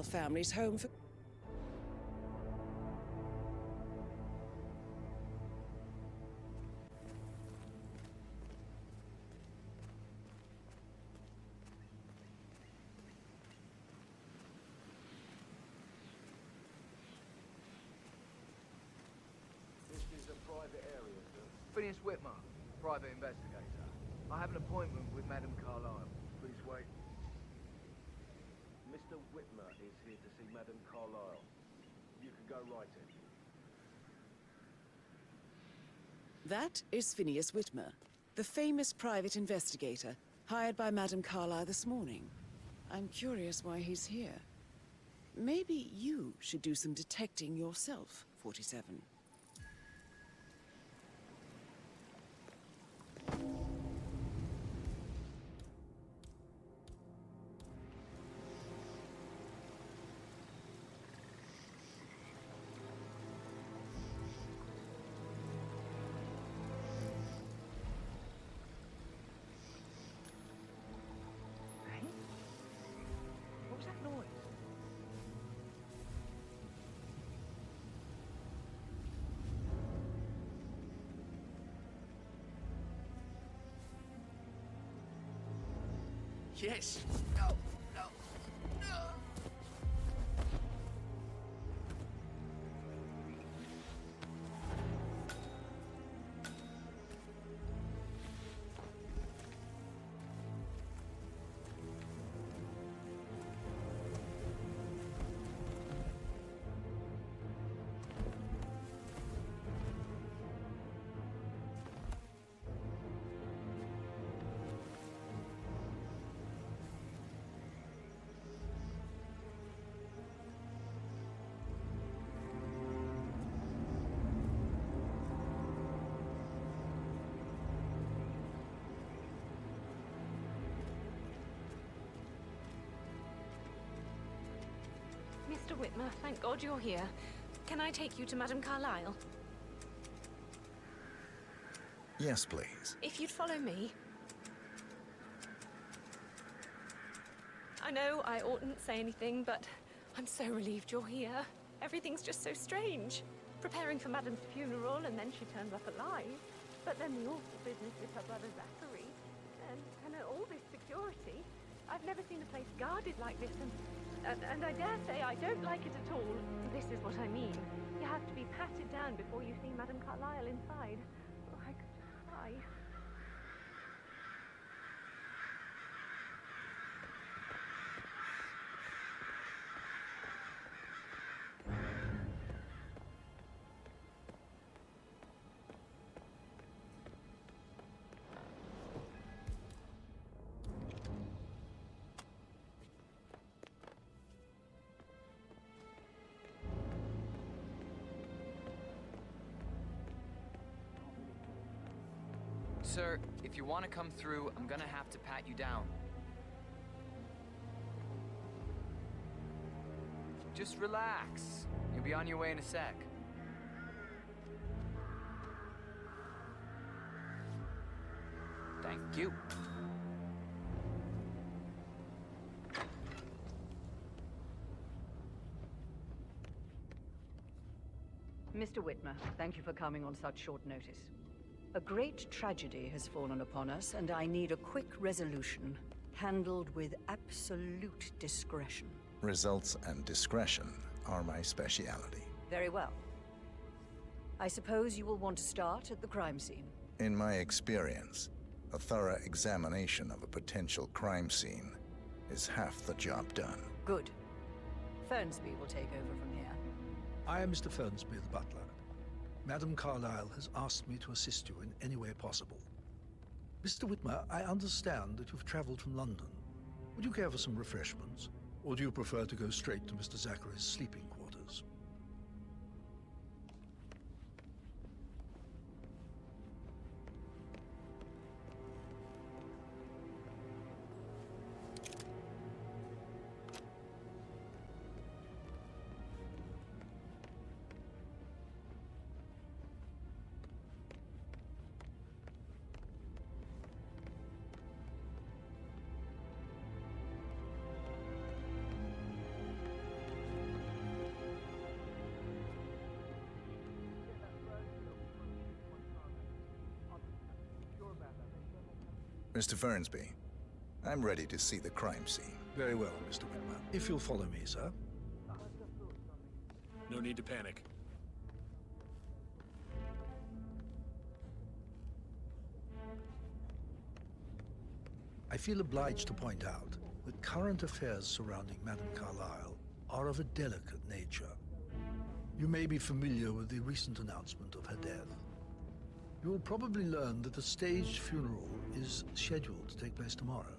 Carlyle family's home for... This is a private area, sir. Phineas Whitmer, private investigator. I have an appointment with Madame Carlyle. Please wait. Mr. Whitmer is here to see Madame Carlyle. You can go right in. That is Phineas Whitmer, the famous private investigator, hired by Madame Carlyle this morning. I'm curious why he's here. Maybe you should do some detecting yourself, 47. What was that noise? Yes! No! No! No! Mr. Whitmer, thank God you're here. Can I take you to Madame Carlyle? Yes, please. If you'd follow me. I know I oughtn't say anything, but I'm so relieved you're here. Everything's just so strange. Preparing for Madame's funeral, and then she turns up alive. But then the awful business with her brother Zachary. And all this security. I've never seen a place guarded like this, and I dare say I don't like it at all. This is what I mean. You have to be patted down before you see Madame Carlyle inside. Oh, I could just cry. Sir, if you want to come through, I'm gonna have to pat you down. Just relax. You'll be on your way in a sec. Thank you. Mr. Whitmer, thank you for coming on such short notice. A great tragedy has fallen upon us, and I need a quick resolution, handled with absolute discretion. Results and discretion are my speciality. Very well. I suppose you will want to start at the crime scene. In my experience, a thorough examination of a potential crime scene is half the job done. Good. Fernsby will take over from here. I am Mr. Fernsby, the butler. Madame Carlyle has asked me to assist you in any way possible. Mr. Whitmer, I understand that you've traveled from London. Would you care for some refreshments? Or do you prefer to go straight to Mr. Zachary's sleeping quarters? Mr. Fernsby, I'm ready to see the crime scene. Very well, Mr. Whitmer. If you'll follow me, sir. No need to panic. I feel obliged to point out that current affairs surrounding Madame Carlyle are of a delicate nature. You may be familiar with the recent announcement of her death. You will probably learn that a staged funeral is scheduled to take place tomorrow.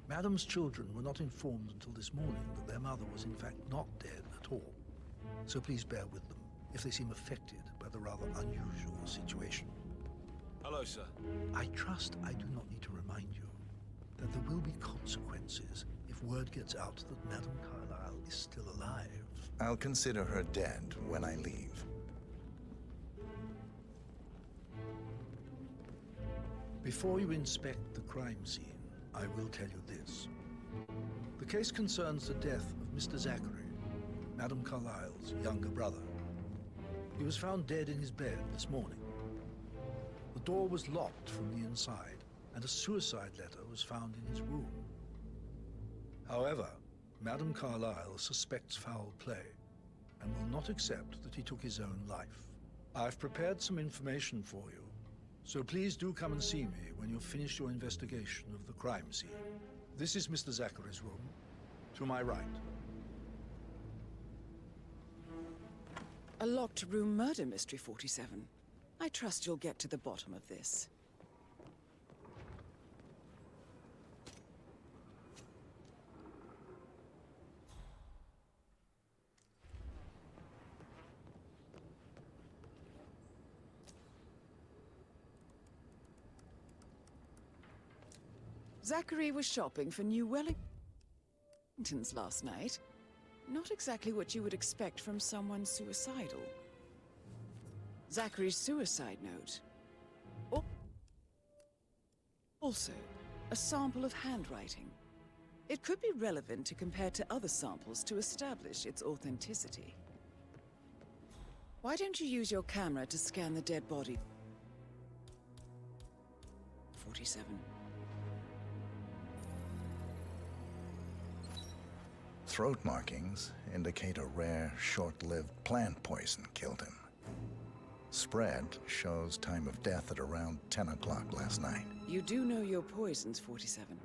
Madame's children were not informed until this morning that their mother was in fact not dead at all. So please bear with them if they seem affected by the rather unusual situation. Hello, sir. I trust I do not need to remind you that there will be consequences if word gets out that Madame Carlyle is still alive. I'll consider her dead when I leave. Before you inspect the crime scene, I will tell you this. The case concerns the death of Mr. Zachary, Madame Carlyle's younger brother. He was found dead in his bed this morning. The door was locked from the inside, and a suicide letter was found in his room. However, Madame Carlyle suspects foul play and will not accept that he took his own life. I've prepared some information for you, so please do come and see me when you've finished your investigation of the crime scene. This is Mr. Zachary's room, to my right. A locked room murder mystery, 47. I trust you'll get to the bottom of this. Zachary was shopping for new Wellingtons last night. Not exactly what you would expect from someone suicidal. Zachary's suicide note. Also, a sample of handwriting. It could be relevant to compare to other samples to establish its authenticity. Why don't you use your camera to scan the dead body? 47. Throat markings indicate a rare, short-lived plant poison killed him. Spread shows time of death at around 10 o'clock last night. You do know your poisons, 47.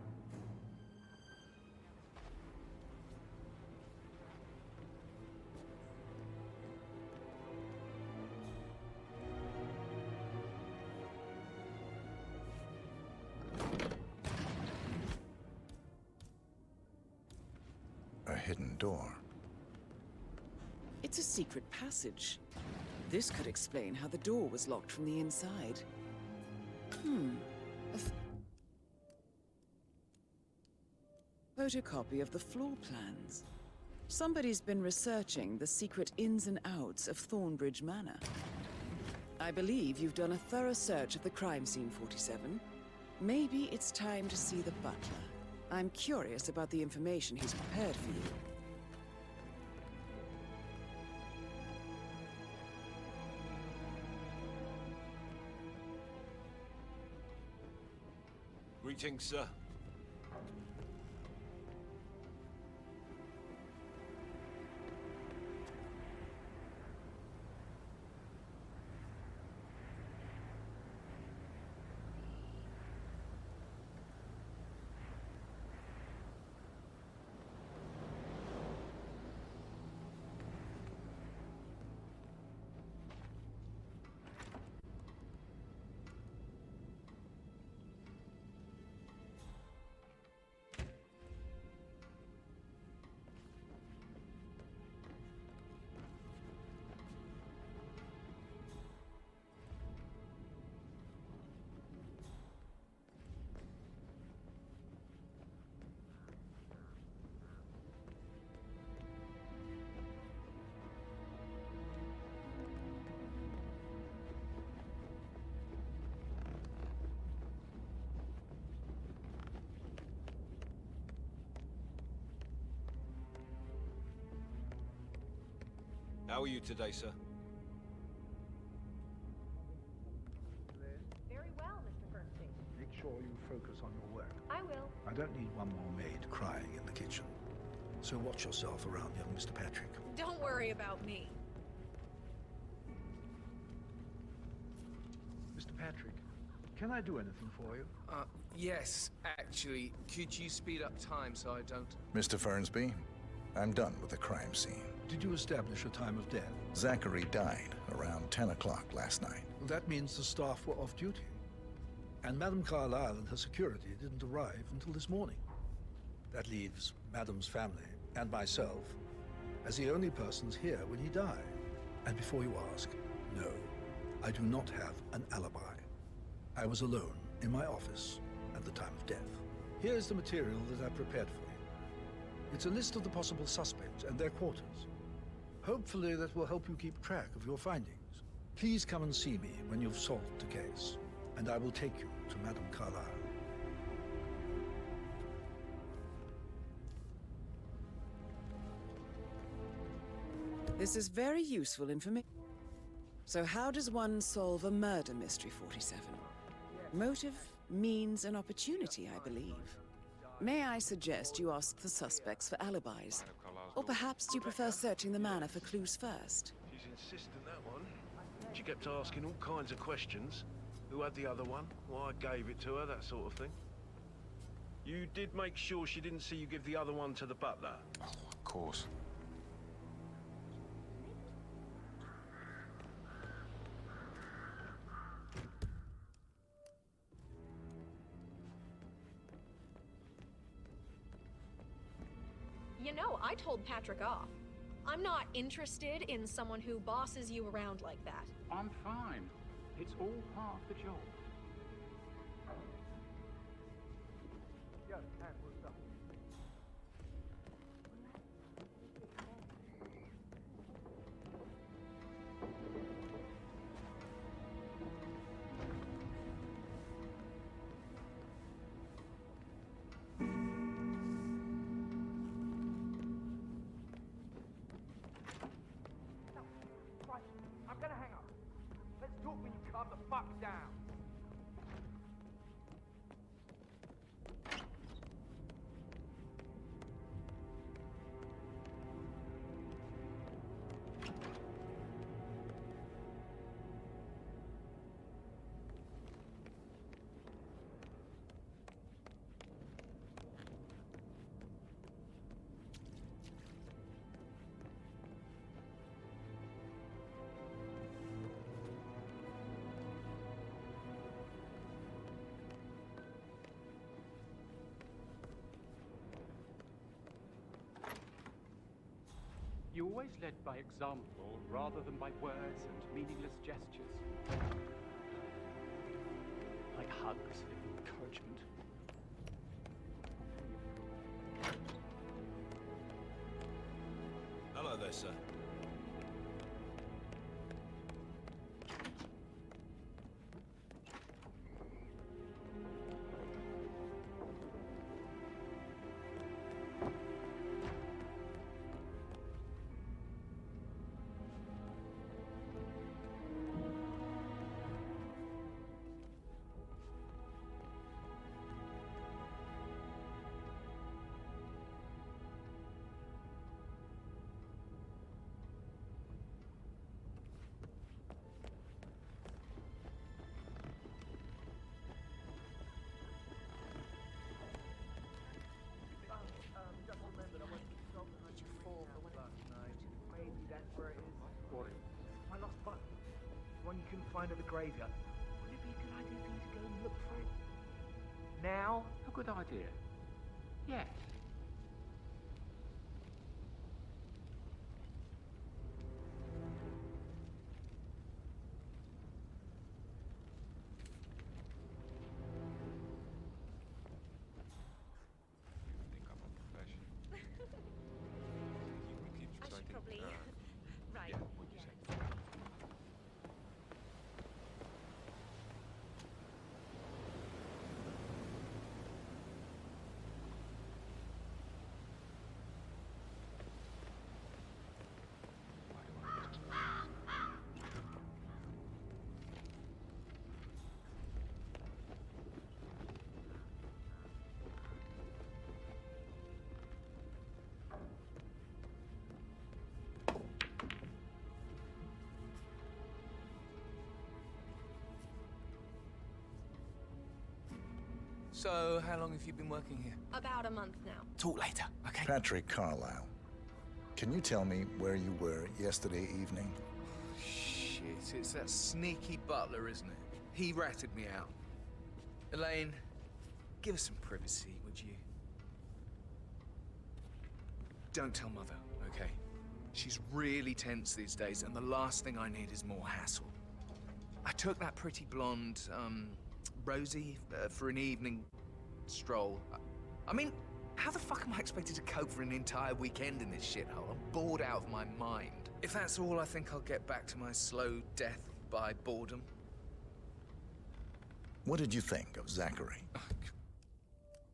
A hidden door. It's a secret passage. This could explain how the door was locked from the inside. A photocopy of the floor plans. Somebody's been researching the secret ins and outs of Thornbridge Manor. I believe you've done a thorough search of the crime scene, 47. Maybe it's time to see the butler. I'm curious about the information he's prepared for you. Greetings, sir. How are you today, sir? Very well, Mr. Fernsby. Make sure you focus don't need one more maid crying in the kitchen. So watch yourself around young Mr. Patrick. Don't worry about me. Mr. Patrick, can I do anything for you? Yes, actually. Could you speed up time so I don't... Mr. Fernsby, I'm done with the crime scene. Did you establish a time of death? Zachary died around 10 o'clock last night. Well, that means the staff were off duty. And Madame Carlyle and her security didn't arrive until this morning. That leaves Madame's family and myself as the only persons here when he died. And before you ask, no, I do not have an alibi. I was alone in my office at the time of death. Here's the material that I prepared for you. It's a list of the possible suspects and their quarters. Hopefully that will help you keep track of your findings. Please come and see me when you've solved the case, and I will take you to Madame Carlyle. This is very useful information. So how does one solve a murder mystery, 47? Motive, means, and opportunity, I believe. May I suggest you ask the suspects for alibis? Or perhaps you prefer searching the manor for clues first? She's insistent, that one. She kept asking all kinds of questions. Who had the other one? Why I gave it to her, that sort of thing. You did make sure she didn't see you give the other one to the butler? Oh, of course. You know, I told Patrick off. I'm not interested in someone who bosses you around like that. I'm fine. It's all part of the job. Yo, man, what's up? Right, I'm gonna hang up. Let's talk when you calm the fuck down. You always led by example rather than by words and meaningless gestures. Like hugs and encouragement. Hello there, sir. Just remembered I went to Salt and you fall for last night. Maybe that's where it is. What? My lost button. The one you couldn't find at the graveyard. Would it be a good idea for you to go and look for it? Now? A good idea. Yes. I should probably... right. So, how long have you been working here? About a month now. Talk later, okay? Patrick Carlisle, can you tell me where you were yesterday evening? Shit, it's that sneaky butler, isn't it? He ratted me out. Elaine, give us some privacy, would you? Don't tell Mother, okay? She's really tense these days, and the last thing I need is more hassle. I took that pretty blonde, Rosie, for an evening stroll. I mean, how the fuck am I expected to cope for an entire weekend in this shithole? I'm bored out of my mind. If that's all, I think I'll get back to my slow death by boredom. What did you think of Zachary?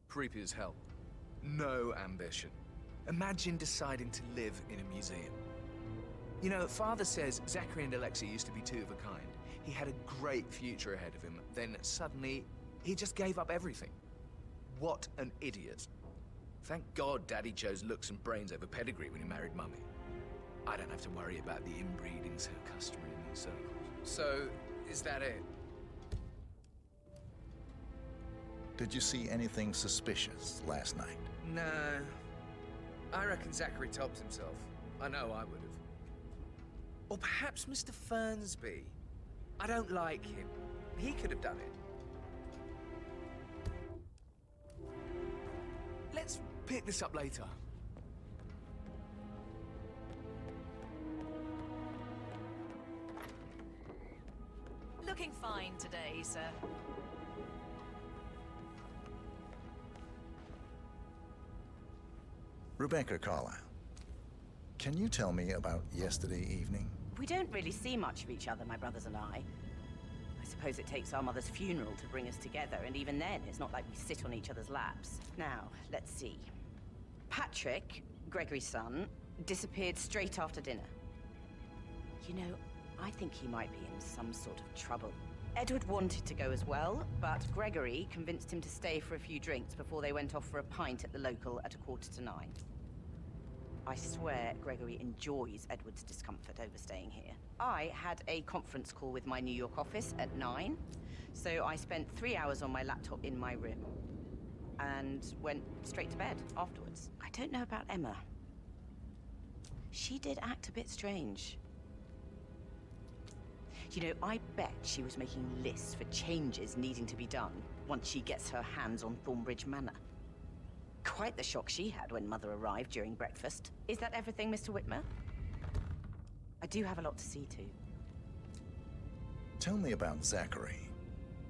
Creepy as hell. No ambition. Imagine deciding to live in a museum. You know, Father says Zachary and Alexei used to be two of a kind. He had a great future ahead of him. Then suddenly, he just gave up everything. What an idiot. Thank God Daddy chose looks and brains over pedigree when he married Mummy. I don't have to worry about the inbreeding so customary in these circles. So, is that it? Did you see anything suspicious last night? No. I reckon Zachary tops himself. I know I would have. Or perhaps Mr. Fernsby. I don't like him. He could have done it. Let's pick this up later. Looking fine today, sir. Rebecca Carlisle, can you tell me about yesterday evening? We don't really see much of each other, my brothers and I. I suppose it takes our mother's funeral to bring us together, and even then, it's not like we sit on each other's laps. Now, let's see. Patrick, Gregory's son, disappeared straight after dinner. You know, I think he might be in some sort of trouble. Edward wanted to go as well, but Gregory convinced him to stay for a few drinks before they went off for a pint at the local at 8:45. I swear Gregory enjoys Edward's discomfort over staying here. I had a conference call with my New York office at 9, so I spent 3 hours on my laptop in my room and went straight to bed afterwards. I don't know about Emma. She did act a bit strange. You know, I bet she was making lists for changes needing to be done once she gets her hands on Thornbridge Manor. Quite the shock she had when Mother arrived during breakfast. Is that everything, Mr. Whitmer? I do have a lot to see to. Tell me about Zachary.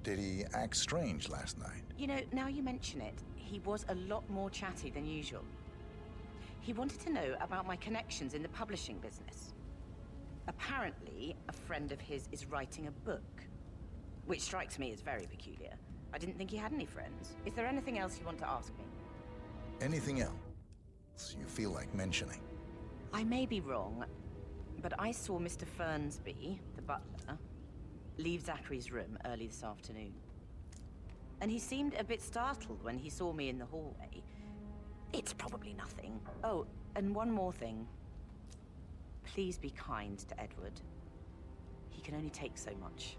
Did he act strange last night? You know, now you mention it, he was a lot more chatty than usual. He wanted to know about my connections in the publishing business. Apparently, a friend of his is writing a book, which strikes me as very peculiar. I didn't think he had any friends. Is there anything else you want to ask me? Anything else you feel like mentioning? I may be wrong, but I saw Mr. Fernsby, the butler, leave Zachary's room early this afternoon. And he seemed a bit startled when he saw me in the hallway. It's probably nothing. Oh, and one more thing. Please be kind to Edward. He can only take so much.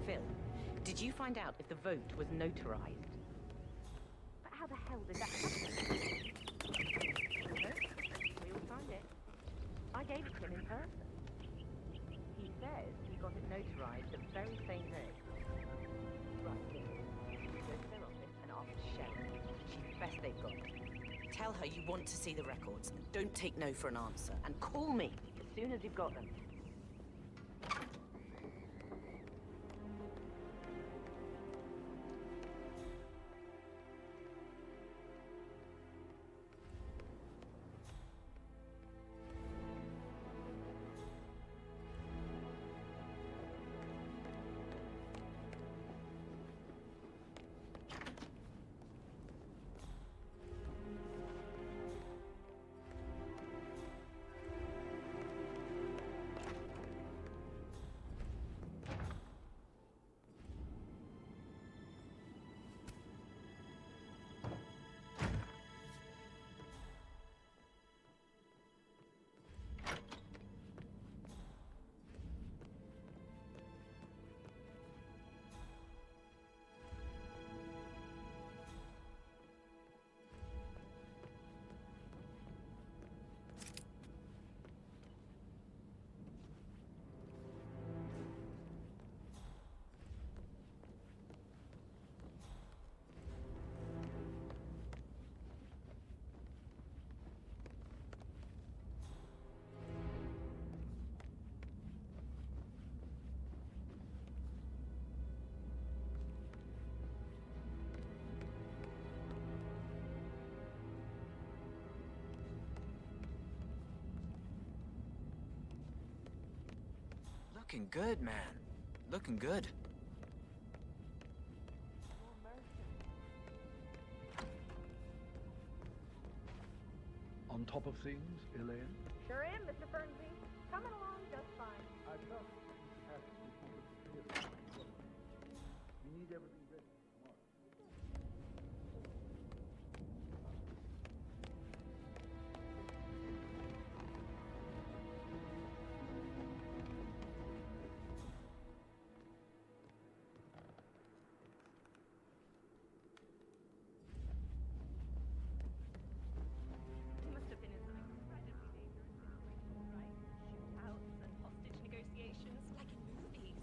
Phil, did you find out if the vote was notarized? But how the hell did that happen? No, we all signed it. I gave it to him in person. He says he got it notarized the very same day. Right, go to their office and ask Cheryl. She's the best they've got. Tell her you want to see the records. And don't take no for an answer. And call me as soon as you've got them. Looking good, man. Looking good. On top of things, Elaine? Sure am, Mr. Fernsby. Coming along just fine. I trust we need everything ready tomorrow. He must have been in some incredibly dangerous situations, right? Shootouts and hostage negotiations, like in movies.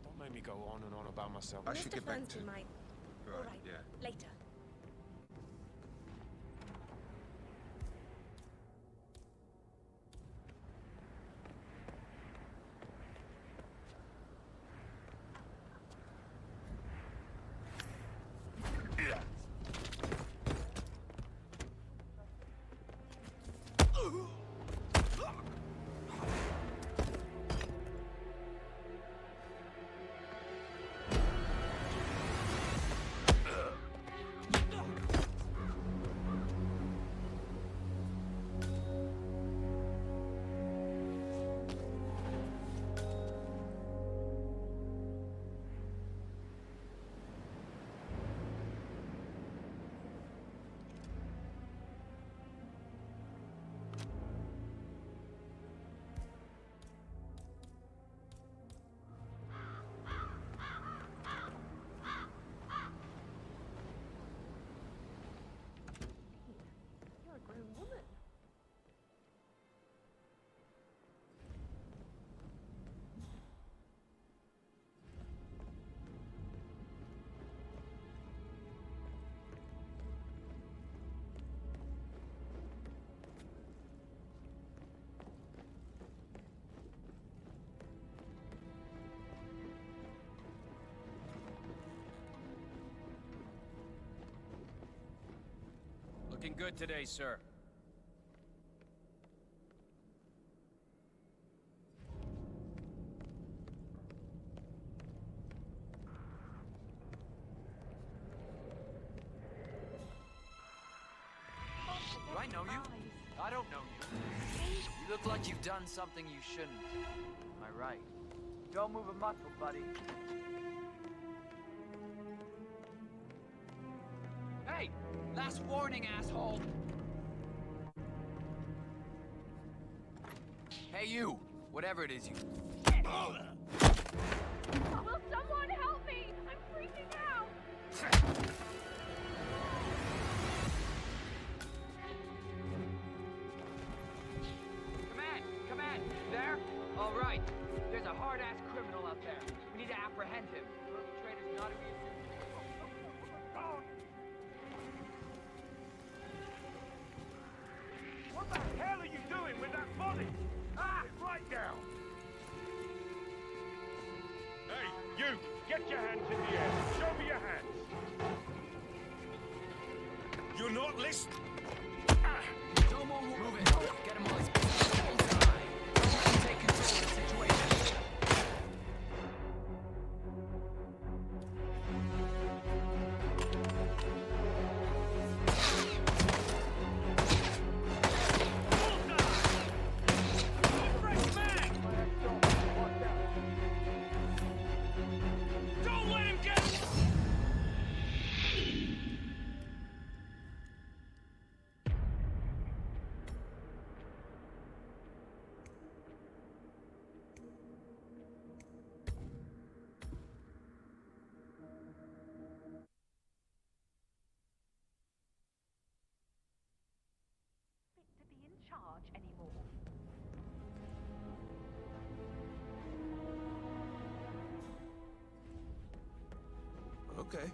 Don't make me go on and on about myself. Mr. Fernsby might. All right, yeah. later. You're a grown woman. Looking good today, sir. Do I know you? I don't know you. You look like you've done something you shouldn't. Am I right? Don't move a muscle, buddy. Hey! Last warning, asshole! Hey, you! Whatever it is you... Oh, will someone help me? I'm freaking out! Command! There? All right. There's a hard-ass criminal out there. We need to apprehend him. Perpetrator's not to be What the hell are you doing with that body? Ah, right down. Hey, you! Get your hands in the air. Show me your hands. You're not listening. No more moving. Get him on his bullseye. Take control of the situation. Don't let him get... To be in charge anymore. Okay.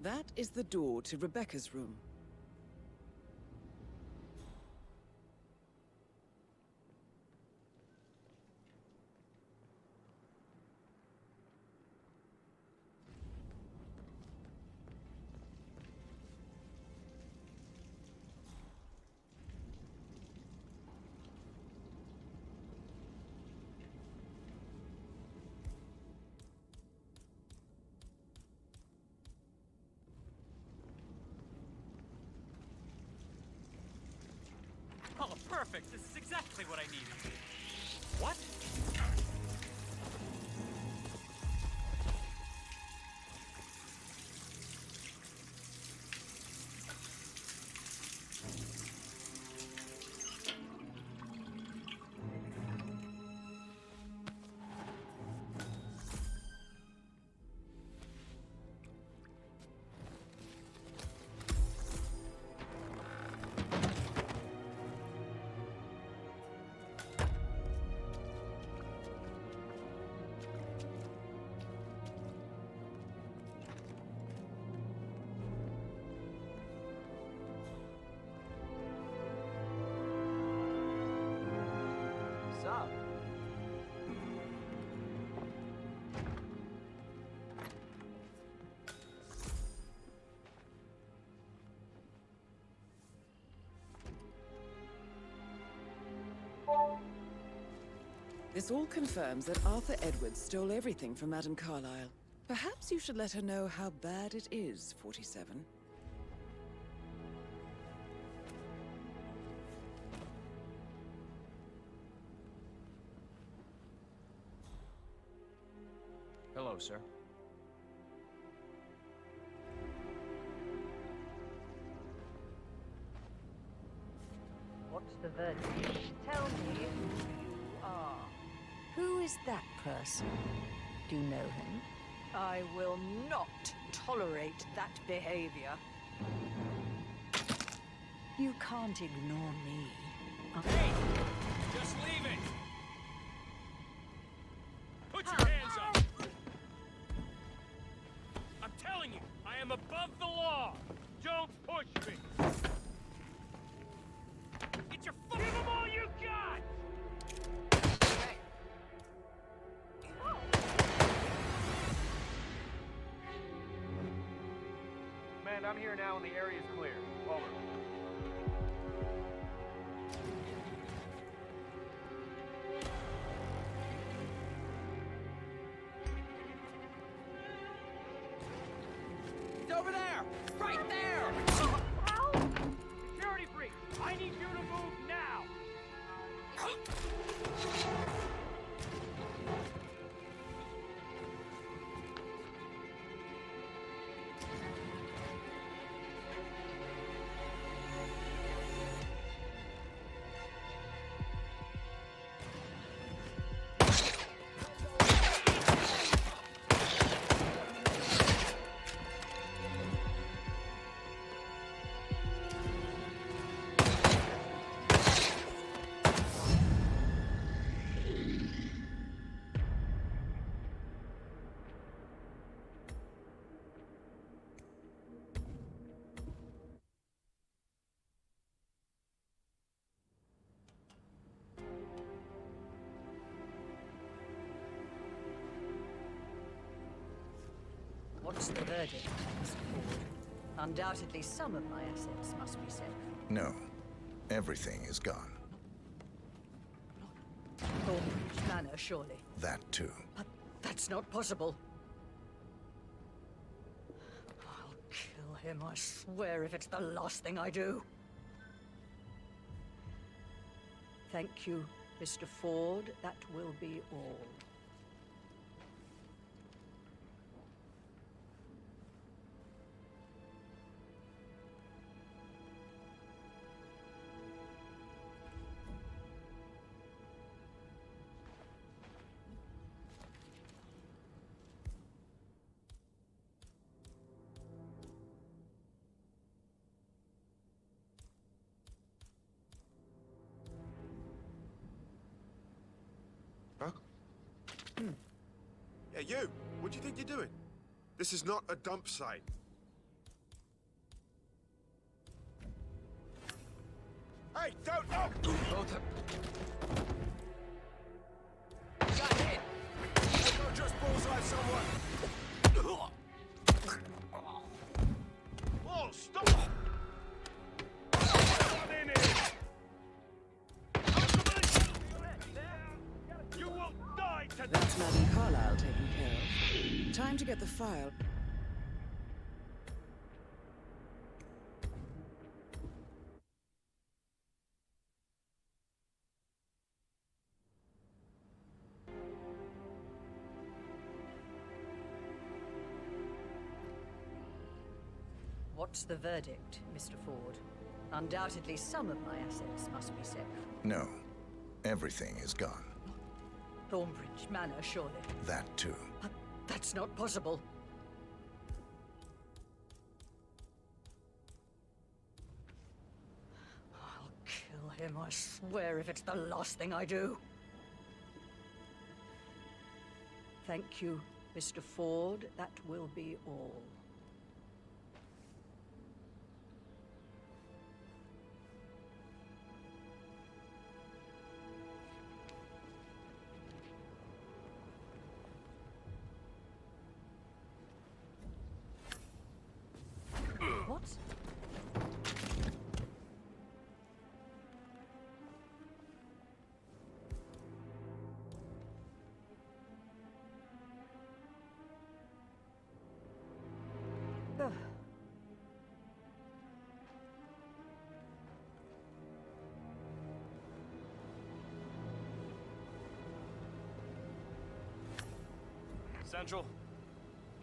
That is the door to Rebecca's room. Oh, perfect. This is exactly what I needed. What? Sup? This all confirms that Arthur Edwards stole everything from Madame Carlyle. Perhaps you should let her know how bad it is, 47. Hello, sir. What's the verdict? Tell me who you are. Who is that person? Do you know him? I will not tolerate that behavior. You can't ignore me. Hey! Just leave it! Put your hands up! I'm telling you, I am above the law! Don't push me! Get your Give them all you got! Man, I'm here now and the area's clear. Over. He's over there! Right there! Security breach! I need you to move now! What's the verdict, Mr. Ford? Undoubtedly, some of my assets must be safe. No. Everything is gone. Thornbridge Manor, surely. That too. But that's not possible. I'll kill him, I swear, if it's the last thing I do. Thank you, Mr. Ford. That will be all. Huh? Yeah, you! What do you think you're doing? This is not a dump site. Hey, don't! Oh! Both are... Don't just bullseye someone! Oh, stop! Someone in here! You will die today! That's Madam Carlyle taken care of. Time to get the file. What's the verdict, Mr. Ford? Undoubtedly some of my assets must be safe. No. Everything is gone. Thornbridge Manor, surely. That too. But that's not possible. I'll kill him, I swear, if it's the last thing I do. Thank you, Mr. Ford. That will be all. What? Ugh. Central?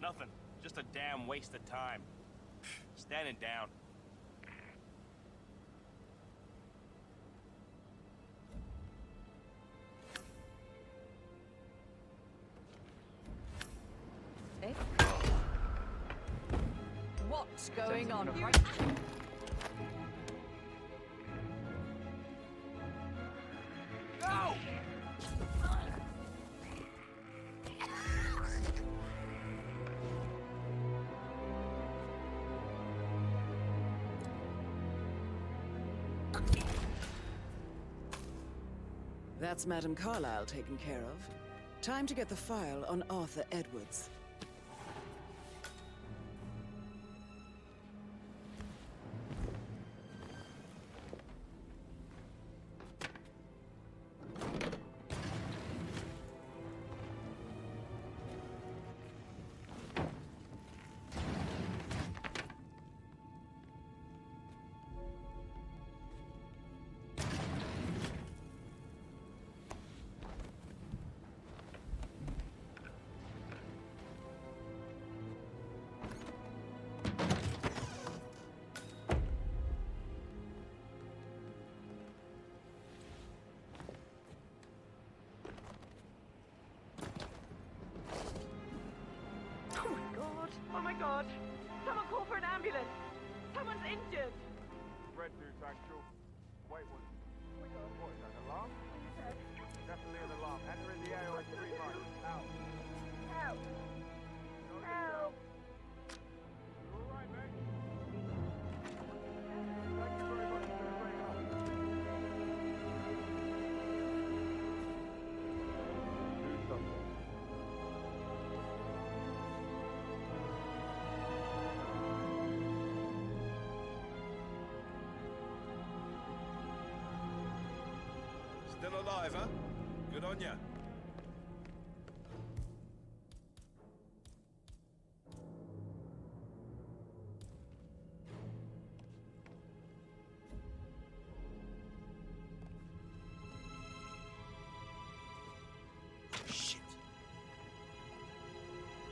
Nothing. Just a damn waste of time. Standing down. Eh? What's going on here? No! That's Madam Carlyle taken care of. Time to get the file on Arthur Edwards. Oh my god! Someone call for an ambulance! Someone's injured! Red dude's actual. Wait, what? What is that, an alarm? Definitely an alarm. Enter in the AO in 3 miles. Out. Help! Help! You alright, mate? Thank you very much for the great help. Do something. Still alive, huh? Good on ya. Shit.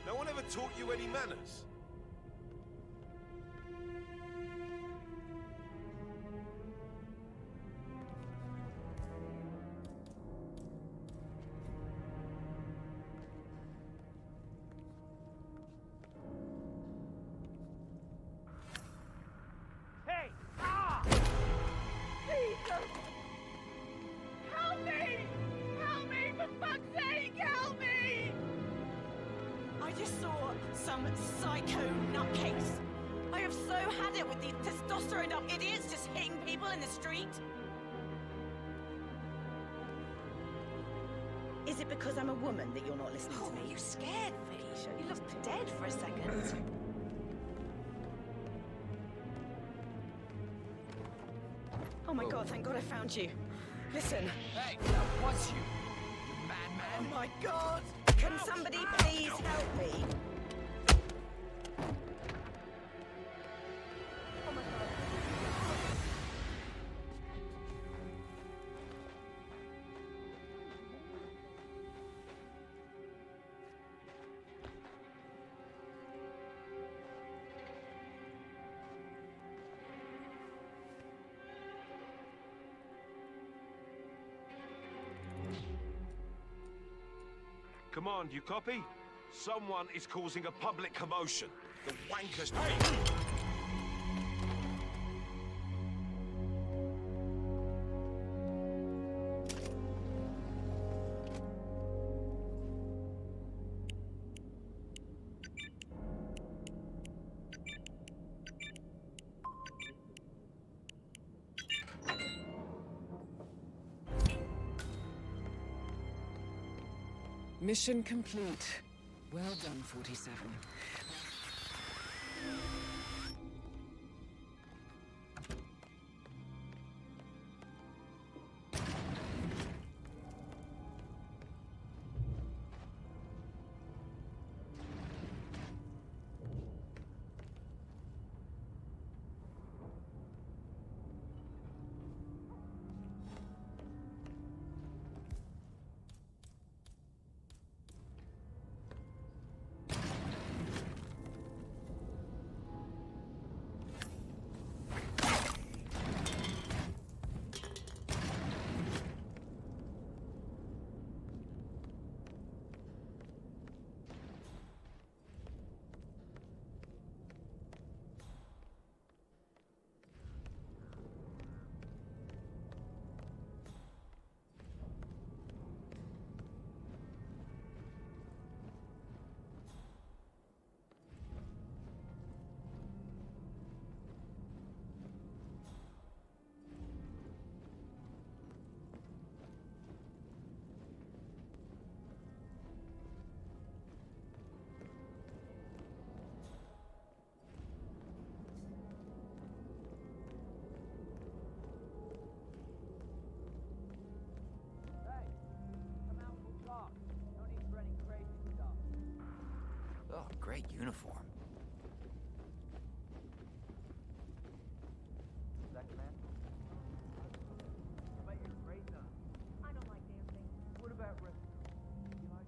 No one ever taught you any manners? Hey! Ah! Jesus! Help me! Help me! For fuck's sake, help me! I just saw some psycho nutcase. I have so had it with these testosterone up idiots just hitting people in the street. Is it because I'm a woman that you're not listening Oh, to me? are you scared, Felicia? You looked dead for a second. Oh my god, thank god I found you. Listen. Hey, that was you, you madman. Oh my god! Can somebody please help me? Oh my god. Command, you copy? Someone is causing a public commotion. The wankers... Mission complete. Well done, 47. Oh, great uniform. Is that command? How about your razor? I don't like dancing. What about rest? You like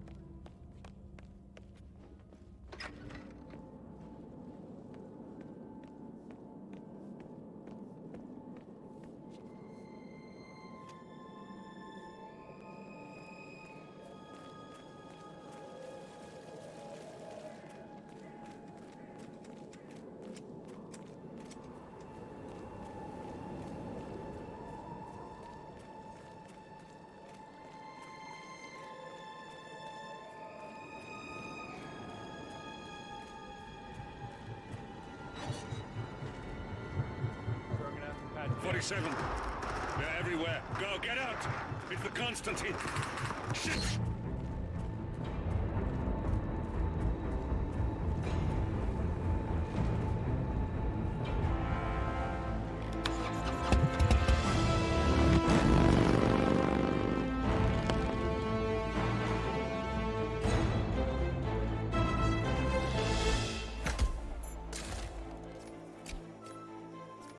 Throwing it out the pad. 47. They're everywhere. Go, get out! It's the Constantine. Shit!